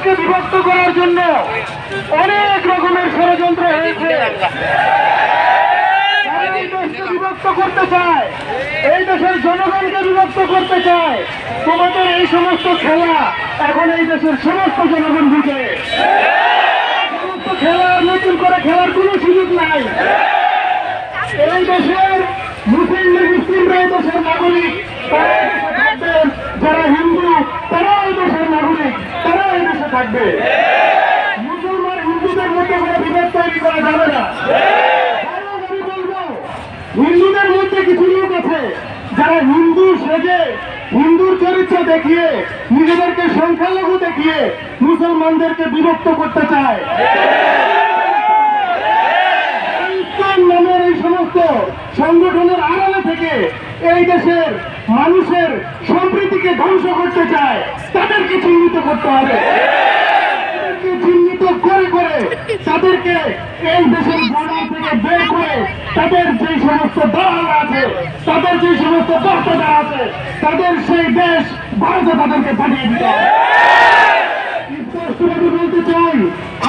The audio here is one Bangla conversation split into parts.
দেশকে বিভক্ত করার জন্য অনেক রকমের ষড়যন্ত্র হয়েছে। এই দেশকে বিভক্ত করতে চায়, এই দেশের জনগণকে বিভক্ত করতে চায়। তোমাদের এই সমস্ত খেলা এখন এই দেশের সমস্ত জনগণ বুঝে। সমস্ত খেলা নতুন করে খেলার কোনো সুযোগ নাই। এই দেশের মুসলিমরা এই দেশের নাগরিক, তারা এই দেশে থাকবেন। যারা হিন্দু তারা এই দেশের নাগরিক, তারা এই দেশে থাকবে। মুসলমান হিন্দুদের মধ্যে কোনো বিভেদ তৈরি করা যাবে না। আমি বলবো, হিন্দুদের মধ্যে কিছু লোক আছে যারা হিন্দু সেজে, হিন্দুর চরিত্র দেখিয়ে, নিজেদেরকে সংখ্যালঘু দেখিয়ে মুসলমানদেরকে বিভক্ত করতে চায়। নামের এই সমস্ত সংগঠনের আড়ালে থেকে এই দেশের মানুষের সম্প্রীতিকে ধ্বংস করতে চায়। তাদেরকে চিহ্নিত করতে হবে, চিহ্নিত করে করে তাদেরকে এই দেশের বর্ডার থেকে বের করে তাদের যে সমস্ত দল আছে, তাদের যে সমস্ত বক্তারা আছে, তাদের সেই দেশ ভারতে তাদেরকে পাঠিয়ে দিতে হবে। স্পষ্টভাবে বলতে চাই,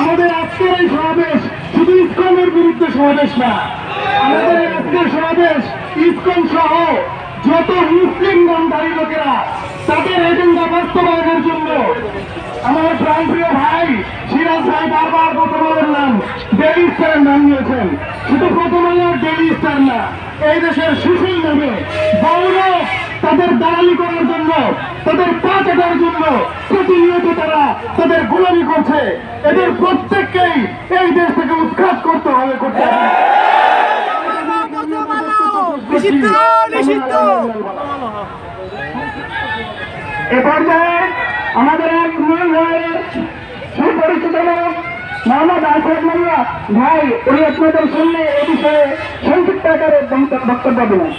আমাদের আজকের এই সমাবেশ শুধু ইসকনের বিরুদ্ধে সমাবেশ না। আমাদের আজকের সমাবেশ ইসকন সহ যত মুসলিম নামধারী লোকেরা তাদের এজেন্ডা বাস্তবায়নের জন্য। আমার প্রাণপ্রিয় ভাই সিরাজ ভাই বারবার প্রথম আলোর নাম, ডেইলি স্টারের নাম নিয়েছেন। শুধু প্রথম আলোর ডেইলি স্টার না, এই দেশের সুশীল নামে গৌরব তাদের দালালি করার জন্য, তাদের পা চাটার জন্য প্রতিনিয়ত তারা তাদের গোলামি করছে। এদের প্রত্যেককেই এই দেশ থেকে উৎখাত করতে হবে, করতে হবে। এ পর্যায়ে আমাদের এক সুপরিচিত লোক মোহাম্মদ আশরাফ মোল্লা ভাই, উনি আপনাদের সামনে এ বিষয়ে সংক্ষিপ্ত আকারে বক্তব্য দিলেন।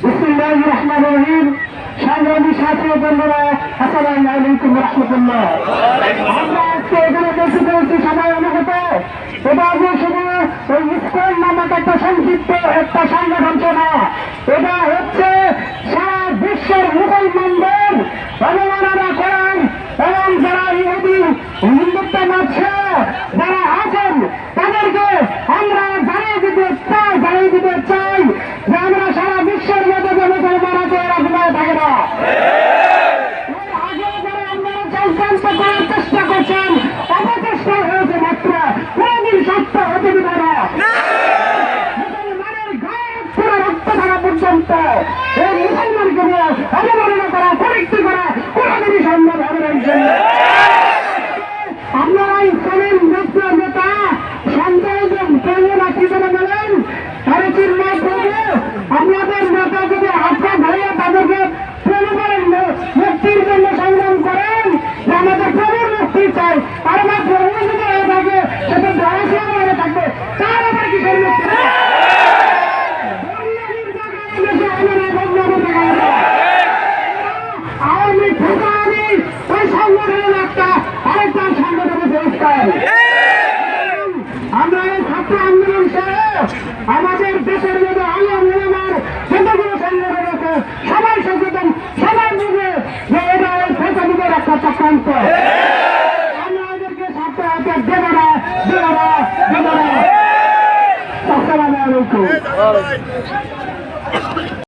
বিসমিল্লাহির রহমানির রহিম। সংগ্রামী সাথী বন্ধুরা, আসসালামু আলাইকুম রাহমাতুল্লাহ। আমরা আজকে এখানে বসে পড়েছি সবাই অনুগত। এটা যে শুধু ওই ইসকন নামক একটা সংক্ষিপ্ত একটা সংগঠন না, এটা হচ্ছে সারা বিশ্বের মুসলমানদের অবমাননা করেন এবং যারা ইহুদি হিন্দুত্ব মানছে যারা আছেন তাদেরকে আমরা জানিয়ে দিতে চাই যে আমরা সারা বিশ্বের মধ্যে যে মুসলমান আছে এরা ঘুমায় থাকে না। আগে যারা আপনারা চক্রান্ত করার চেষ্টা করছেন, অপচেষ্টা হয়েছে মাত্র, কোনদিন সত্য হতে দিবে না। মুসলমানের গায়ে পুরো রক্ত থাকা পর্যন্ত এই মুসলমানকে নিয়ে অবমাননা করা, পরীক্ষা করা কোনদিনই সম্ভব হবে না। আপনারা ইসলামের নেতা সঞ্জয় প্রেরণা কি করে গেলেন তারা চিন্তা করবে। আপনাদের নেতা যদি আপনার ভাইয়া তাদেরকে প্রেরণ করেন, মুক্তির জন্য সংগ্রাম করেন, যে আমাদের প্রভুর মুক্তি চাই, আর আমার প্রভু যদি হয়ে থাকে সেটা ধরাশোনা হয়ে থাকবে, তার আবার কিসের মুক্তি? আওয়ামী ফুটানি ওই সংগঠনের একটা আরেকটা সংগঠনের বহিষ্কার। আমরা এই ছাত্র আন্দোলন সহ আমাদের দেশের মধ্যে আলিম উলামার যতগুলো সংগঠন আছে সবাই সচেতন, সবাই বুঝে যে এটা ওই ফেসাদুদের একটা চক্রান্ত। আমরা এদেরকে ছাত্র হাতে দেব না, দেব না, দেব না। আসসালামু আলাইকুম।